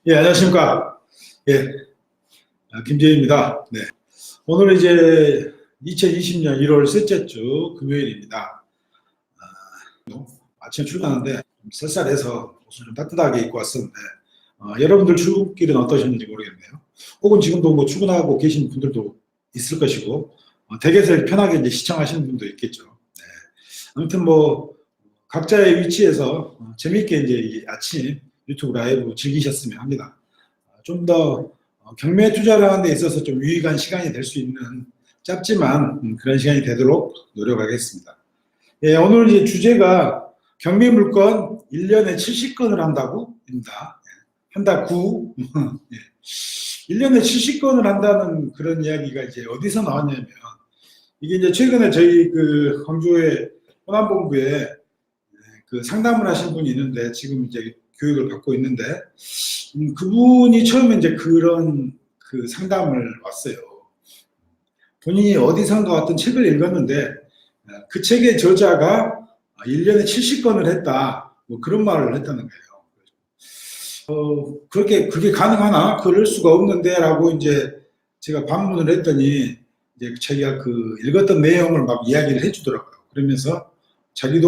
예, 안녕하십니까. 예, 김재희입니다. 네. 오늘 이제 2020년 1월 셋째 주 금요일입니다. 아침에 출근하는데 좀 쌀쌀해서 옷을 좀 따뜻하게 입고 왔었는데, 여러분들 출근길은 어떠셨는지 모르겠네요. 혹은 지금도 뭐 출근하고 계신 분들도 있을 것이고, 댁에서 편하게 이제 시청하시는 분도 있겠죠. 네. 아무튼 뭐, 각자의 위치에서 재미있게 이제 이 아침 유튜브 라이브 즐기셨으면 합니다. 좀 더 경매 투자를 하는 데 있어서 좀 유익한 시간이 될 수 있는 짧지만 그런 시간이 되도록 노력하겠습니다. 예, 오늘 이제 주제가 경매 물건 1년에 70건을 한다고입니다. 한다 구. 예. 1년에 70건을 한다는 그런 이야기가 이제 어디서 나왔냐면, 이게 이제 최근에 저희 그 광주의 호남본부에 그 상담을 하신 분이 있는데, 지금 이제 교육을 받고 있는데, 그분이 처음에 이제 그런 그 상담을 왔어요. 본인이 어디선가 어떤 책을 읽었는데, 그 책의 저자가 1년에 70건을 했다, 뭐 그런 말을 했다는 거예요. 그게 가능하나? 그럴 수가 없는데, 라고 이제 제가 반문을 했더니, 이제 자기가 그 읽었던 내용을 막 이야기를 해주더라고요. 그러면서 자기는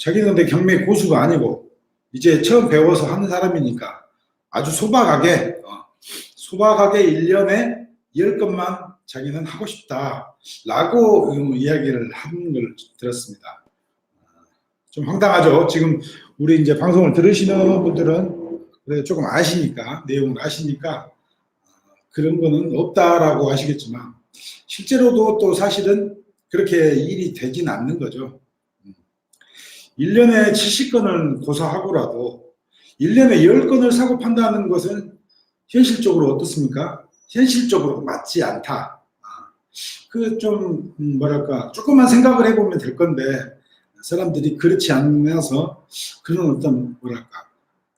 근데 경매 고수가 아니고, 이제 처음 배워서 하는 사람이니까 아주 소박하게 1년에 10건만 자기는 하고 싶다라고 이야기를 하는 걸 들었습니다. 좀 황당하죠. 지금 우리 이제 방송을 들으시는 분들은 그래도 조금 아시니까, 내용을 아시니까 그런 거는 없다라고 하시겠지만, 실제로도 또 사실은 그렇게 일이 되진 않는 거죠. 1년에 70건을 고사하고라도 1년에 10건을 사고 판다는 것은 현실적으로 어떻습니까? 현실적으로 맞지 않다. 그 좀 뭐랄까, 조금만 생각을 해보면 될 건데, 사람들이 그렇지 않아서 그런 어떤 뭐랄까,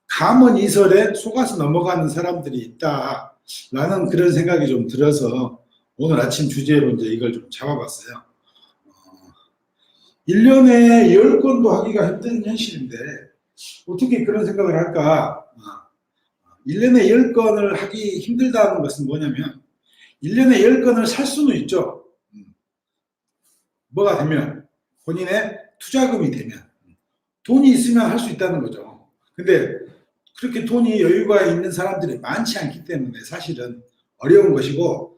감언 이설에 속아서 넘어가는 사람들이 있다라는 그런 생각이 좀 들어서 오늘 아침 주제로 이제 이걸 좀 잡아봤어요. 1년에 10건도 하기가 힘든 현실인데 어떻게 그런 생각을 할까? 1년에 10건을 하기 힘들다는 것은 뭐냐면, 1년에 10건을 살 수는 있죠. 뭐가 되면, 본인의 투자금이 되면, 돈이 있으면 할 수 있다는 거죠. 근데 그렇게 돈이 여유가 있는 사람들이 많지 않기 때문에 사실은 어려운 것이고,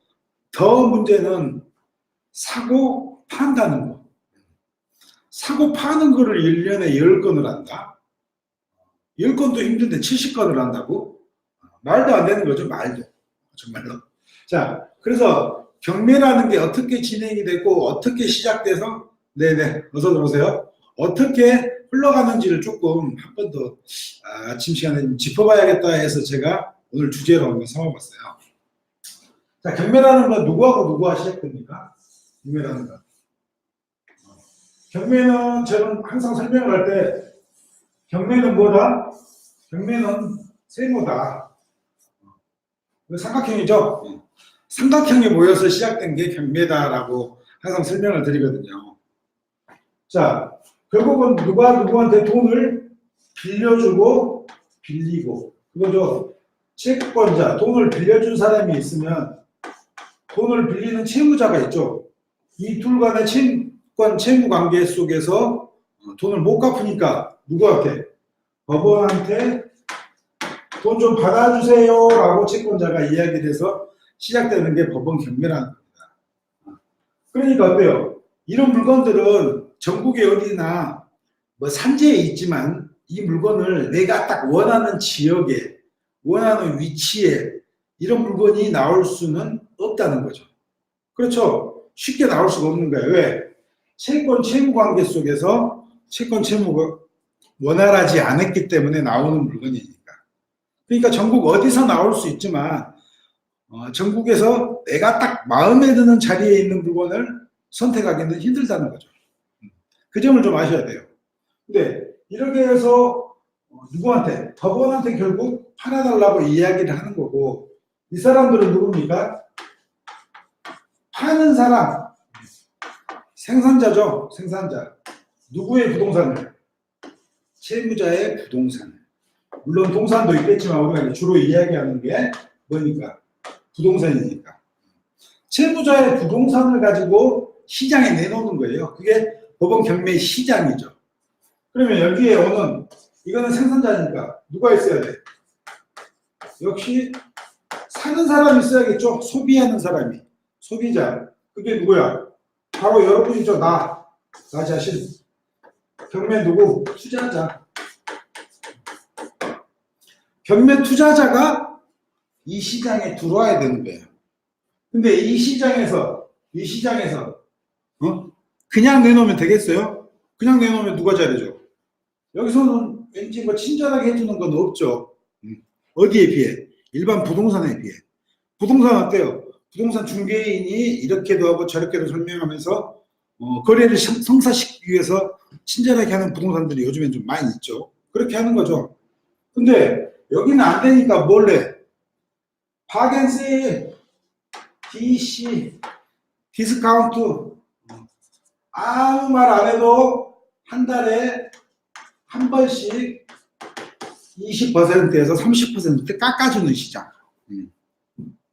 더 문제는 사고 판다는 거. 사고 파는 거를 1년에 10건을 한다? 10건도 힘든데 70건을 한다고? 말도 안 되는 거죠, 말도. 정말로. 자, 그래서 경매라는 게 어떻게 진행이 되고, 어떻게 시작돼서, 네네, 어서 들어오세요. 어떻게 흘러가는지를 조금 한 번 더 아침 시간에 짚어봐야겠다 해서 제가 오늘 주제로 한번 삼아봤어요. 자, 경매라는 건 누구하고 시작됩니까? 경매라는 건. 경매는 저는 항상 설명을 할 때, 경매는 뭐다? 경매는 세모다. 삼각형이죠? 삼각형이 모여서 시작된 게 경매다라고 항상 설명을 드리거든요. 자, 결국은 누가 누구한테 돈을 빌려주고 빌리고, 그거죠. 채권자, 돈을 빌려준 사람이 있으면 돈을 빌리는 채무자가 있죠. 이 둘 간의 채권 채무 관계 속에서 돈을 못 갚으니까 누구한테? 법원한테 돈 좀 받아주세요 라고 채권자가 이야기를 해서 시작되는 게 법원 경매라는 겁니다. 그러니까 어때요? 이런 물건들은 전국에 어디나 뭐 산지에 있지만, 이 물건을 내가 딱 원하는 지역에, 원하는 위치에 이런 물건이 나올 수는 없다는 거죠. 그렇죠? 쉽게 나올 수가 없는 거예요. 왜? 채권 채무 관계 속에서 채권 채무가 원활하지 않았기 때문에 나오는 물건이니까. 그러니까 전국 어디서 나올 수 있지만, 전국에서 내가 딱 마음에 드는 자리에 있는 물건을 선택하기는 힘들다는 거죠. 그 점을 좀 아셔야 돼요. 근데 이렇게 해서 누구한테? 법원한테 결국 팔아달라고 이야기를 하는 거고, 이 사람들은 누굽니까? 파는 사람, 생산자죠. 생산자. 누구의 부동산을? 채무자의 부동산을. 물론 동산도 있겠지만 우리가 이제 주로 이야기하는 게 뭐니까? 부동산이니까. 채무자의 부동산을 가지고 시장에 내놓는 거예요. 그게 법원 경매 시장이죠. 그러면 여기에 오는 이거는 생산자니까 누가 있어야 돼? 역시 사는 사람이 있어야겠죠. 소비하는 사람이. 소비자. 그게 누구야? 바로 여러분이죠. 나 자신. 경매 누구? 투자자. 경매 투자자가 이 시장에 들어와야 되는 거예요. 근데 이 시장에서 그냥 내놓으면 되겠어요? 그냥 내놓으면 누가 잘해줘? 여기서는 왠지 뭐 친절하게 해주는 건 없죠. 어디에 비해? 일반 부동산에 비해. 부동산 어때요? 부동산 중개인이 이렇게도 하고 저렇게도 설명하면서 거래를 성사시키기 위해서 친절하게 하는 부동산들이 요즘엔 좀 많이 있죠. 그렇게 하는 거죠. 근데 여기는 안 되니까 뭘 해? 바겐시, DC, 디스카운트 아무 말 안 해도 한 달에 한 번씩 20%에서 30% 깎아주는 시장.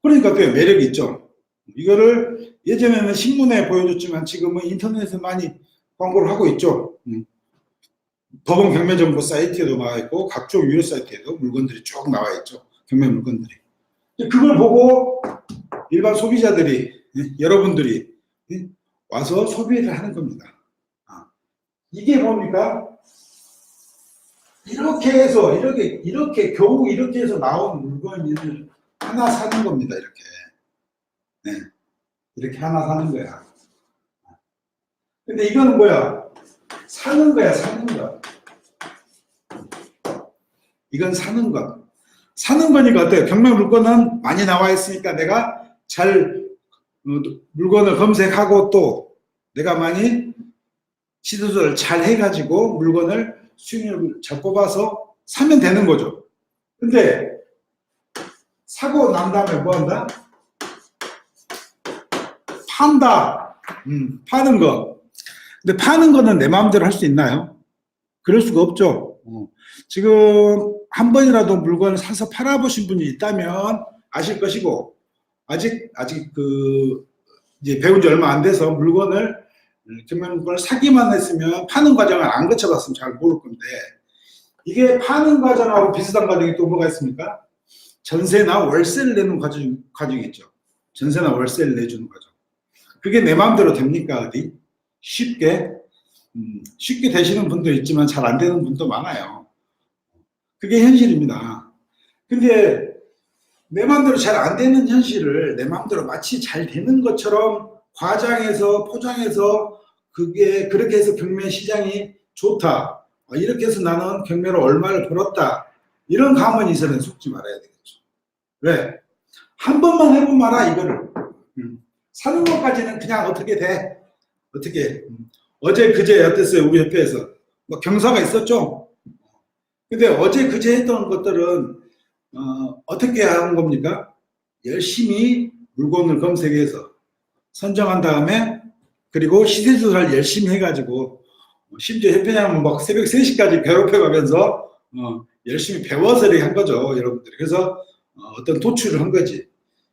그러니까 꽤 매력이 있죠. 이거를 예전에는 신문에 보여줬지만 지금은 인터넷에 많이 광고를 하고 있죠. 법원 경매정보 사이트에도 나와 있고 각종 유료 사이트에도 물건들이 쭉 나와 있죠. 경매 물건들이. 그걸 보고 일반 소비자들이 여러분들이 와서 소비를 하는 겁니다. 이게 뭡니까? 이렇게 해서 이렇게 겨우 이렇게 해서 나온 물건을 하나 사는 겁니다. 이렇게. 네. 이렇게 하나 사는 거야. 근데 이거는 뭐야? 사는 거야, 사는 거. 이건 사는 것. 사는 거니까 어때요? 경매 물건은 많이 나와 있으니까 내가 잘 물건을 검색하고 또 내가 많이 시도를 잘 해가지고 물건을 수익률을 잘 뽑아서 사면 되는 거죠. 근데 사고 난 다음에 뭐 한다? 판다. 파는 거. 근데 파는 거는 내 마음대로 할 수 있나요? 그럴 수가 없죠. 지금 한 번이라도 물건을 사서 팔아보신 분이 있다면 아실 것이고, 아직 이제 배운 지 얼마 안 돼서 물건을 사기만 했으면 파는 과정을 안 거쳐봤으면 잘 모를 건데, 이게 파는 과정하고 비슷한 과정이 또 뭐가 있습니까? 전세나 월세를 내는 과정이 있죠. 전세나 월세를 내주는 과정. 그게 내 마음대로 됩니까? 어디? 쉽게 되시는 분도 있지만 잘 안 되는 분도 많아요. 그게 현실입니다. 근데 내 마음대로 잘 안 되는 현실을 내 마음대로 마치 잘 되는 것처럼 과장해서 포장해서 그렇게 해서 경매 시장이 좋다. 이렇게 해서 나는 경매로 얼마를 벌었다. 이런 감언 이설은 속지 말아야 되겠죠. 왜? 한 번만 해본 마라 이거를. 사는 것까지는 그냥 어떻게 돼? 어떻게? 어제 그제 어땠어요? 우리 협회에서 뭐 경사가 있었죠. 근데 어제 그제 했던 것들은 어떻게 하는 겁니까? 열심히 물건을 검색해서 선정한 다음에 그리고 시세조사를 열심히 해가지고 심지어 협회장은 막 새벽 3시까지 괴롭혀가면서 열심히 배워서 이렇게 한 거죠, 여러분들이. 그래서 어떤 도출을 한 거지.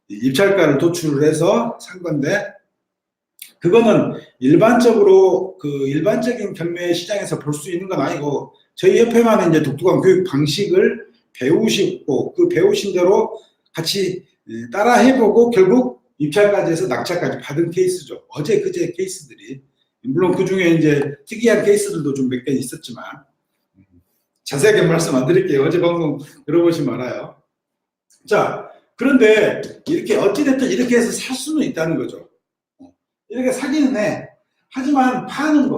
입찰가를 도출을 해서 산 건데, 그거는 일반적으로 일반적인 경매 시장에서 볼 수 있는 건 아니고 저희 협회만의 이제 독특한 교육 방식을 배우시고 그 배우신 대로 같이 따라 해보고 결국 입찰까지 해서 낙찰까지 받은 케이스죠. 어제 그제 케이스들이. 물론 그 중에 이제 특이한 케이스들도 좀 몇 개 있었지만 자세하게 말씀 안 드릴게요. 어제 방송 들어보지 말아요. 자, 그런데 이렇게 어찌됐든 이렇게 해서 살 수는 있다는 거죠. 이렇게 사기는 해. 하지만 파는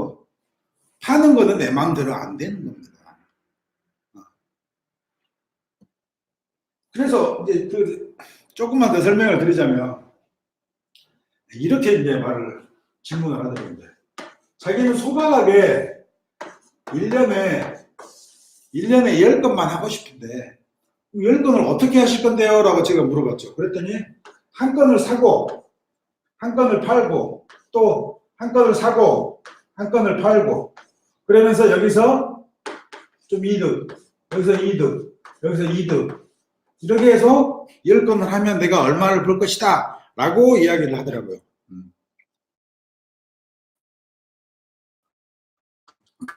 거는 내 마음대로 안 되는 겁니다. 그래서 이제 조금만 더 설명을 드리자면 이렇게 이제 질문을 하더라고요. 자기는 소박하게 1년에 10건만 하고 싶은데 10건을 어떻게 하실 건데요? 라고 제가 물어봤죠. 그랬더니 한 건을 사고 한 건을 팔고 또 한 건을 사고 한 건을 팔고 그러면서 여기서 좀 이득, 여기서 이득, 여기서 이득. 이렇게 해서 10건을 하면 내가 얼마를 벌 것이다 라고 이야기를 하더라고요.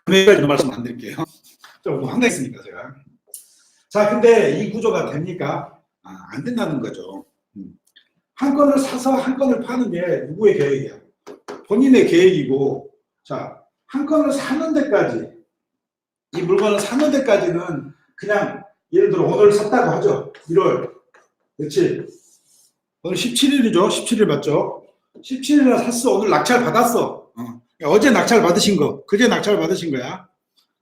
금액까지 말씀 안 드릴게요. 좀 황당했으니까 제가. 자, 근데 이 구조가 됩니까? 안 된다는 거죠. 한 건을 사서 한 건을 파는 게 누구의 계획이야? 본인의 계획이고, 자, 한 건을 사는 데까지, 이 물건을 사는 데까지는 그냥 예를 들어 오늘 샀다고 하죠. 1월 며칠? 오늘 17일이죠. 17일 맞죠? 17일에 샀어. 오늘 낙찰 받았어. 어제 낙찰 받으신 거, 그제 낙찰 받으신 거야.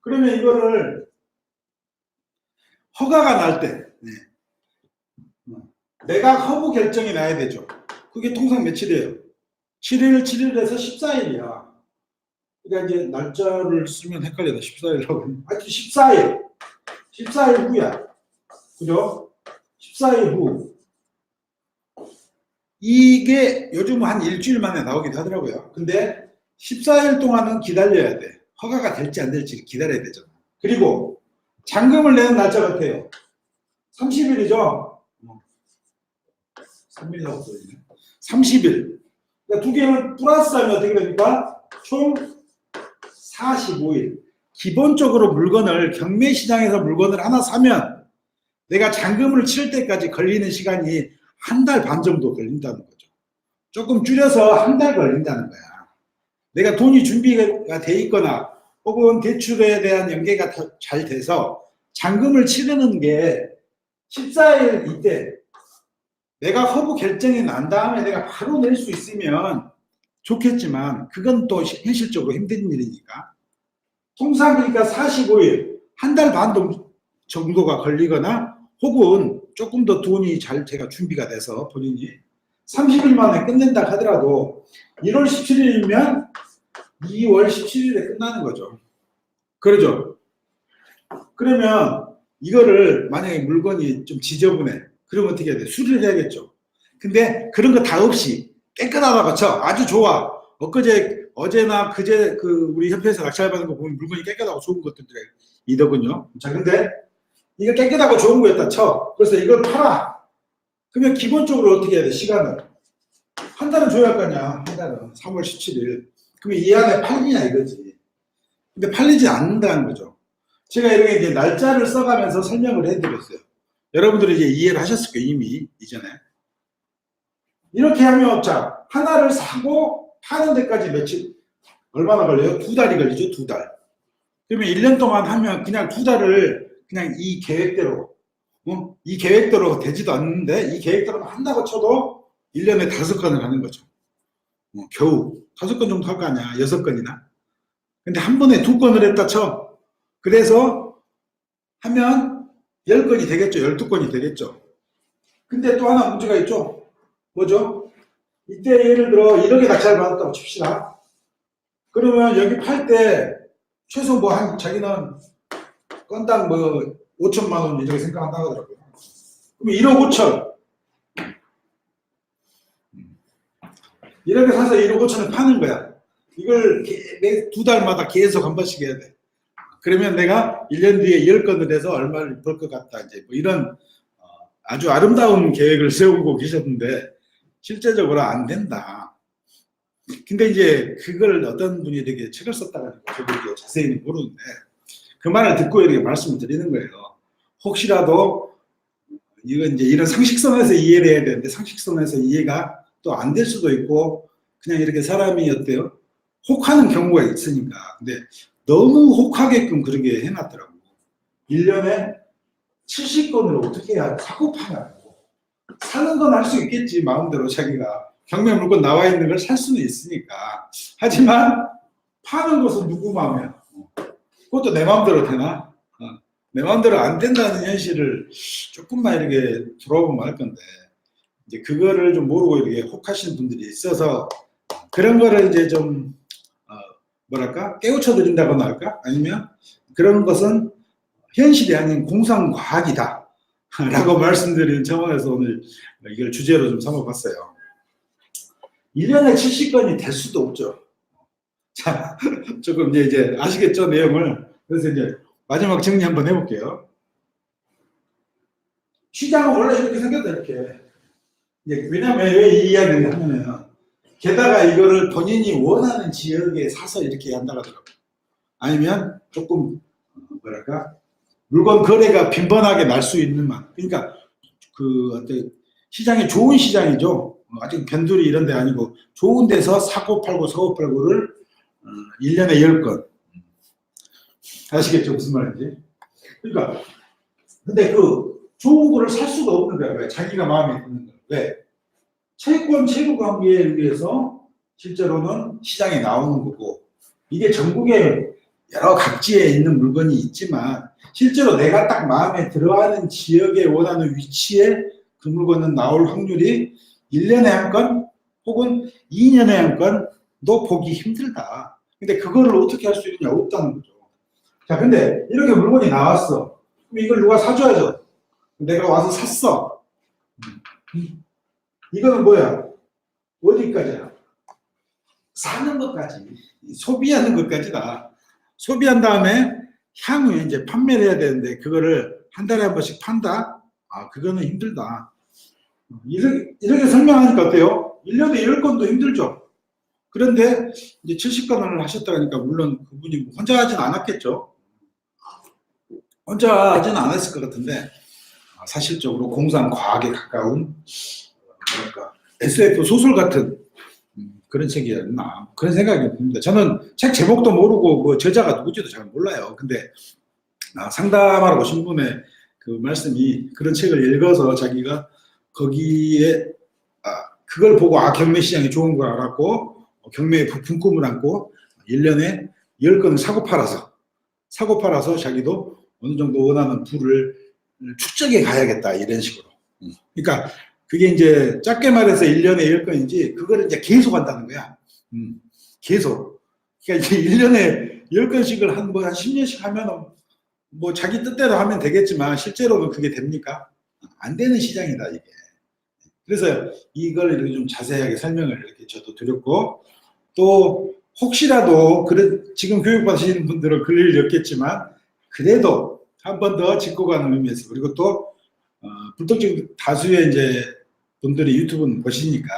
그러면 이거를 허가가 날 때, 내가 허브 결정이 나야 되죠. 그게 통상 며칠이에요? 7일, 7일에서 14일이야. 그러니까 이제 날짜를 쓰면 헷갈려요. 14일이라고. 하여튼 14일. 14일 후야. 그죠? 14일 후. 이게 요즘 한 일주일 만에 나오기도 하더라고요. 근데 14일 동안은 기다려야 돼. 허가가 될지 안 될지 기다려야 되잖아. 그리고 잔금을 내는 날짜 같아요. 30일이죠? 3일이라고 써있네. 30일. 그러니까 두 개를 플러스하면 어떻게 됩니까? 총 45일. 기본적으로 물건을 경매시장에서 물건을 하나 사면 내가 잔금을 치를 때까지 걸리는 시간이 한 달 반 정도 걸린다는 거죠. 조금 줄여서 한 달 걸린다는 거야. 내가 돈이 준비가 돼 있거나 혹은 대출에 대한 연계가 잘 돼서 잔금을 치르는 게 14일 이때 내가 허브 결정이 난 다음에 내가 바로 낼 수 있으면 좋겠지만 그건 또 현실적으로 힘든 일이니까 통상 그러니까 45일 한 달 반 정도가 걸리거나 혹은 조금 더 돈이 잘 제가 준비가 돼서 본인이 30일 만에 끝낸다 하더라도 1월 17일이면 2월 17일에 끝나는 거죠. 그러죠. 그러면 이거를 만약에 물건이 좀 지저분해. 그러면 어떻게 해야 돼? 수리를 해야겠죠. 근데 그런 거 다 없이 깨끗하다고 쳐. 아주 좋아. 어제나 그제 우리 협회에서 낙찰받은 거 보면 물건이 깨끗하고 좋은 것들이더군요. 자, 근데 이거 깨끗하고 좋은 거였다 쳐. 그래서 이걸 팔아. 그러면 기본적으로 어떻게 해야 돼? 시간을. 한 달은 줘야 할 거 아니야. 한 달은. 3월 17일. 그러면 이 안에 팔리냐 이거지. 근데 팔리지 않는다는 거죠. 제가 이렇게 이제 날짜를 써가면서 설명을 해드렸어요. 여러분들이 이제 이해를 하셨을 거예요. 이미 이전에. 이렇게 하면 자 하나를 사고 파는 데까지 며칠 얼마나 걸려요? 2달이 걸리죠. 2달. 그러면 1년 동안 하면 그냥 2달을 그냥 이 계획대로 이 계획대로 되지도 않는데 이 계획대로 한다고 쳐도 1년에 5건을 하는 거죠. 겨우 5건 정도 할 거 아니야. 6건이나. 근데 한 번에 2건을 했다 쳐. 그래서 하면 10건이 되겠죠. 12건이 되겠죠. 근데 또 하나 문제가 있죠. 뭐죠? 이때 예를 들어 1억에 낙찰 받았다고 칩시다. 그러면 여기 팔 때 최소 뭐 한 자기는 건당 뭐 5천만 원 이렇게 생각한다고 하더라고요. 그러면 1억 5천. 이렇게 사서 1억 5천을 파는 거야. 이걸 매 2달마다 계속 한 번씩 해야 돼. 그러면 내가 1년 뒤에 10건을 해서 얼마를 벌 것 같다. 이제 뭐 이런 아주 아름다운 계획을 세우고 계셨는데 실제적으로 안 된다. 근데 이제 그걸 어떤 분이 되게 책을 썼다가 저도 이제 자세히는 모르는데 그 말을 듣고 이렇게 말씀을 드리는 거예요. 혹시라도 이건 이제 이런 상식선에서 이해를 해야 되는데 상식선에서 이해가 또 안 될 수도 있고 그냥 이렇게 사람이 어때요? 혹하는 경우가 있으니까. 근데 너무 혹하게끔 그렇게 해놨더라고. 1년에 70건을 어떻게 해야 사고 파냐고. 사는 건 할 수 있겠지. 마음대로 자기가. 경매 물건 나와 있는 걸 살 수는 있으니까. 하지만 파는 것은 누구 마음이야. 그것도 내 마음대로 되나? 내 마음대로 안 된다는 현실을 조금만 이렇게 들어보면 할 건데 이제 그거를 좀 모르고 이렇게 혹하시는 분들이 있어서 그런 거를 이제 좀 뭐랄까 깨우쳐 드린다거나 할까? 아니면 그런 것은 현실이 아닌 공상과학이다 라고 말씀드리는 차원에서 오늘 이걸 주제로 좀 삼아봤어요. 1년에 70건이 될 수도 없죠. 자, 조금 이제 아시겠죠? 내용을. 그래서 이제 마지막 정리 한번 해볼게요. 시장은 원래 이렇게 생겼다, 이렇게. 왜냐면 왜 이 이야기를 하냐면, 게다가 이거를 본인이 원하는 지역에 사서 이렇게 한다고 하더라고요. 아니면 조금, 뭐랄까, 물건 거래가 빈번하게 날 수 있는 만. 그러니까, 어떤, 시장이 좋은 시장이죠. 아직 변두리 이런 데 아니고, 좋은 데서 사고 팔고를 1년에 10건. 아시겠죠? 무슨 말인지. 그러니까, 근데 좋은 거를 살 수가 없는 거야. 왜? 자기가 마음에 드는 거야. 왜? 채권 채무 관계에 의해서 실제로는 시장에 나오는 거고, 이게 전국에 여러 각지에 있는 물건이 있지만, 실제로 내가 딱 마음에 들어하는 지역에 원하는 위치에 그 물건은 나올 확률이 1년에 한 건, 혹은 2년에 한 건도 보기 힘들다. 근데 그거를 어떻게 할 수 있느냐? 없다는 거죠. 자, 근데 이렇게 물건이 나왔어. 그럼 이걸 누가 사줘야죠. 내가 와서 샀어. 이거는 뭐야? 어디까지야? 사는 것까지. 소비하는 것까지다. 소비한 다음에 향후에 이제 판매를 해야 되는데, 그거를 한 달에 한 번씩 판다? 아, 그거는 힘들다. 이렇게 설명하니까 어때요? 1년에 10건도 힘들죠. 그런데 이제 70건을 하셨다니까, 물론 그분이 혼자 하진 않았겠죠. 혼자 하진 않았을 것 같은데, 사실적으로 공상과학에 가까운, 뭐랄까, SF 소설 같은 그런 책이었나, 그런 생각이 듭니다. 저는 책 제목도 모르고 뭐 저자가 누구지도 잘 몰라요. 근데 상담하러 오신 분의 그 말씀이, 그런 책을 읽어서 자기가 거기에 그걸 보고 경매 시장이 좋은 걸 알았고, 경매에 부푼 꿈을 안고 1년에 10건을 사고 팔아서 자기도 어느 정도 원하는 부를 축적해 가야겠다, 이런 식으로. 그러니까 그게 이제 작게 말해서 1년에 10건인지 그거를 이제 계속 한다는 거야. 계속. 그러니까 이제 1년에 10건씩을 한 10년씩 하면 뭐 자기 뜻대로 하면 되겠지만, 실제로는 그게 됩니까? 안 되는 시장이다, 이게. 그래서 이걸 이렇게 좀 자세하게 설명을 이렇게 저도 드렸고, 또 혹시라도 지금 교육받으시는 분들은 그럴 일이 없겠지만, 그래도 한 번 더 짚고 가는 의미에서, 그리고 또 불특정 다수의 이제 분들이 유튜브는 보시니까,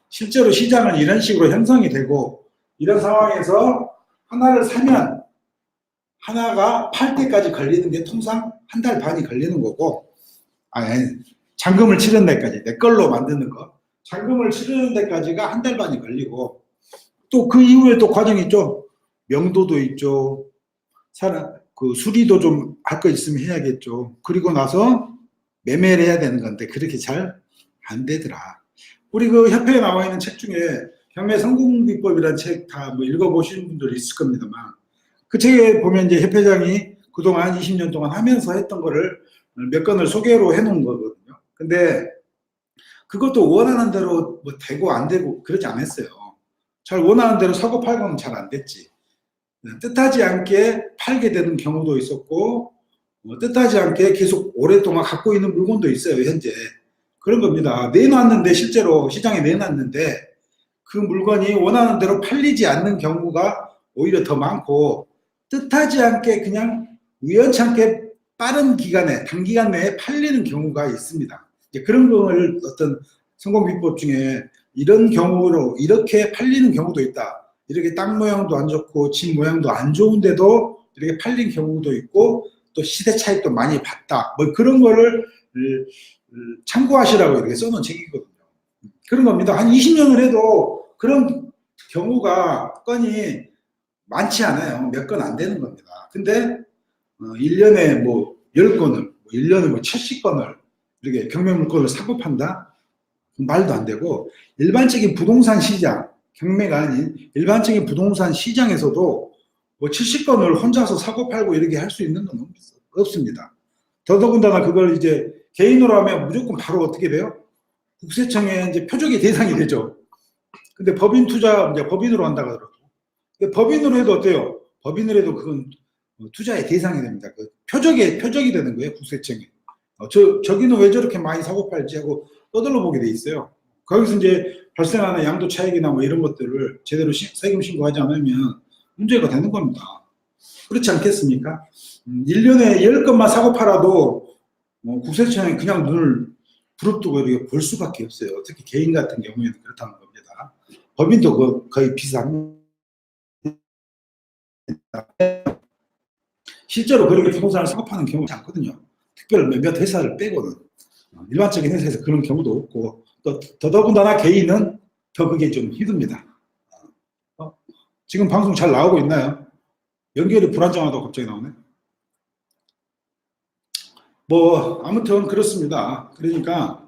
실제로 시장은 이런 식으로 형성이 되고, 이런 상황에서 하나를 사면 하나가 팔 때까지 걸리는 게 통상 한 달 반이 걸리는 거고, 잔금을 치른 데까지, 내 걸로 만드는 거, 잔금을 치르는 데까지가 한 달 반이 걸리고, 또 그 이후에 또 과정이 있죠. 명도도 있죠. 수리도 좀 할 거 있으면 해야겠죠. 그리고 나서 매매를 해야 되는 건데, 그렇게 잘 안 되더라. 우리 그 협회에 나와 있는 책 중에 경매 성공비법이라는 책 다 뭐 읽어보시는 분들이 있을 겁니다만, 그 책에 보면 이제 협회장이 그동안 20년 동안 하면서 했던 거를 몇 건을 소개로 해놓은 거거든요. 근데 그것도 원하는 대로 뭐 되고 안 되고 그러지 않았어요. 잘 원하는 대로 사고 팔고는 잘 안 됐지. 뜻하지 않게 팔게 되는 경우도 있었고, 뜻하지 않게 계속 오랫동안 갖고 있는 물건도 있어요, 현재. 그런 겁니다. 내놨는데, 실제로 시장에 내놨는데 그 물건이 원하는 대로 팔리지 않는 경우가 오히려 더 많고, 뜻하지 않게 그냥 우연찮게 빠른 기간에, 단기간 내에 팔리는 경우가 있습니다. 그런 걸 어떤 성공비법 중에 이런 경우로 이렇게 팔리는 경우도 있다. 이렇게 땅 모양도 안 좋고 집 모양도 안 좋은데도 이렇게 팔린 경우도 있고, 또 시대 차익도 많이 봤다. 뭐 그런 거를 참고하시라고 이렇게 써놓은 책이거든요. 그런 겁니다. 한 20년을 해도 그런 경우가 건이 많지 않아요. 몇 건 안 되는 겁니다. 근데 1년에 뭐 10건을, 1년에 뭐 70건을 이렇게 경매 물건을 사고 판다? 말도 안 되고, 일반적인 부동산 시장, 경매가 아닌 일반적인 부동산 시장에서도 뭐 70건을 혼자서 사고 팔고 이렇게 할 수 있는 건 없습니다. 더더군다나 그걸 이제 개인으로 하면 무조건 바로 어떻게 돼요? 국세청에 이제 표적의 대상이 되죠. 근데 법인 투자, 이제 법인으로 한다고 하더라고요. 법인으로 해도 어때요? 법인으로 해도 그건 투자의 대상이 됩니다. 표적이 되는 거예요, 국세청에. 저기는 왜 저렇게 많이 사고 팔지 하고 떠들러 보게 돼 있어요. 거기서 이제 발생하는 양도 차익이나 뭐 이런 것들을 제대로 세금 신고하지 않으면 문제가 되는 겁니다. 그렇지 않겠습니까? 1년에 10건만 사고 팔아도 국세청이 그냥 눈을 부릅뜨고 이렇게 볼 수밖에 없어요. 특히 개인 같은 경우에는 그렇다는 겁니다. 법인도 거의 비슷합니다. 실제로 그렇게 부동산을 사업하는 경우가 않거든요. 특별 몇몇 회사를 빼고는 일반적인 회사에서 그런 경우도 없고, 또 더더군다나 개인은 더 그게 좀 힘듭니다. 지금 방송 잘 나오고 있나요? 연결이 불안정하다고 갑자기 나오네. 뭐 아무튼 그렇습니다. 그러니까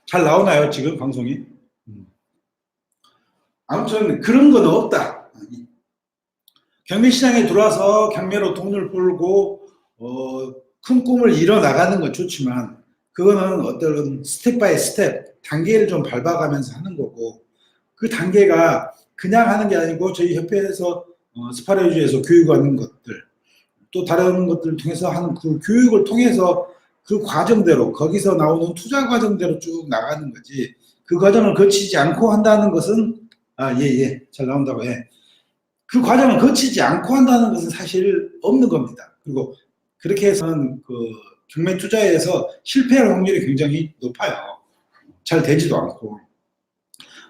잘 나오나요 지금 방송이? 아무튼 그런 건 없다. 경매시장에 들어와서 경매로 돈을 벌고 큰 꿈을 이뤄 나가는 건 좋지만, 그거는 어떤 스텝 바이 스텝 단계를 좀 밟아가면서 하는 거고, 그 단계가 그냥 하는 게 아니고 저희 협회에서 스파레주에서 교육하는 것들, 또 다른 것들을 통해서 하는 그 교육을 통해서 그 과정대로, 거기서 나오는 투자 과정대로 쭉 나가는 거지, 그 과정을 거치지 않고 한다는 것은 잘 나온다고 해. 그 과정을 거치지 않고 한다는 것은 사실 없는 겁니다. 그리고 그렇게 해서는 그 경매 투자에서 실패할 확률이 굉장히 높아요. 잘 되지도 않고.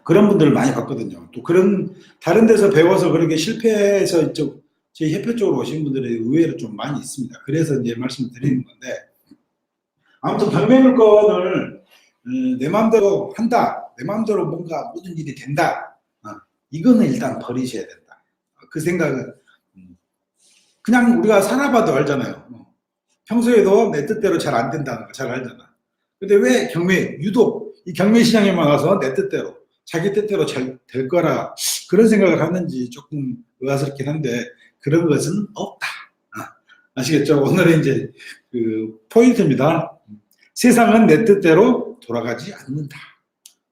그런 분들을 많이 봤거든요. 또 그런 다른 데서 배워서 그렇게 실패해서 이쪽 저희 협회 쪽으로 오신 분들이 의외로 좀 많이 있습니다. 그래서 이제 말씀을 드리는 건데, 아무튼 경매 물건을 내 마음대로 한다, 내 마음대로 뭔가 모든 일이 된다, 이거는 일단 버리셔야 된다. 그 생각은 그냥 우리가 살아봐도 알잖아요. 평소에도 내 뜻대로 잘 안 된다는 거 잘 알잖아. 근데 왜 유독 이 경매 시장에만 와서 내 뜻대로, 자기 뜻대로 잘 될 거라 그런 생각을 하는지 조금 의아스럽긴 한데, 그런 것은 없다. 아시겠죠? 오늘의 이제 그 포인트입니다. 세상은 내 뜻대로 돌아가지 않는다.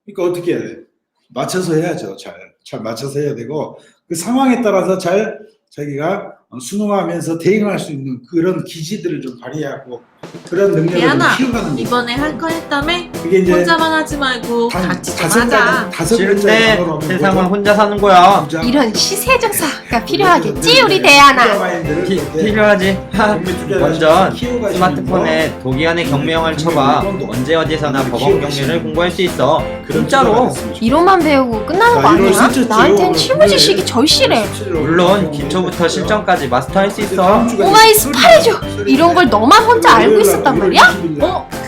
그러니까 어떻게 해야 돼? 맞춰서 해야죠. 잘 맞춰서 해야 되고, 그 상황에 따라서 잘 자기가 순응하면서 대응할 수 있는 그런 기지들을 좀 발휘하고, 그런 능력을 좀 키워가는 거죠. 이번에 할 거 했다며? 그게 이제 혼자만 하지 말고 같이 좀 하자. 싫은데 세상은 혼자 사는 거야. 이런 시세조사가 필요하겠지 우리 대안아. 필요하지. 먼저 스마트폰에 독이안의 경매영화를 쳐봐. 언제 어디서나 법원 경매를 공부할 수 있어. 진짜로. 이론만 배우고 끝나는 거 아니야? 나한텐 실무 지식이 절실해. 물론 기초부터 실전까지 마스터할 수 있어. 오마이 스파레죠. 이런 걸 너만 혼자 알고 있었단 말이야?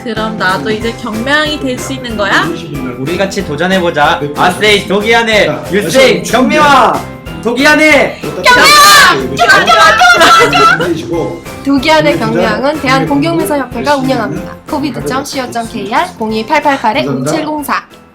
그럼 나도 이제 경매왕이 될 수 있는 거야? 우리 같이 도전해보자. 아세이 독이안의 유세이 경매왕. 독이안의 독이안의 경매왕은 대한공경매사협회가 운영합니다. covid.co.kr 02888-0704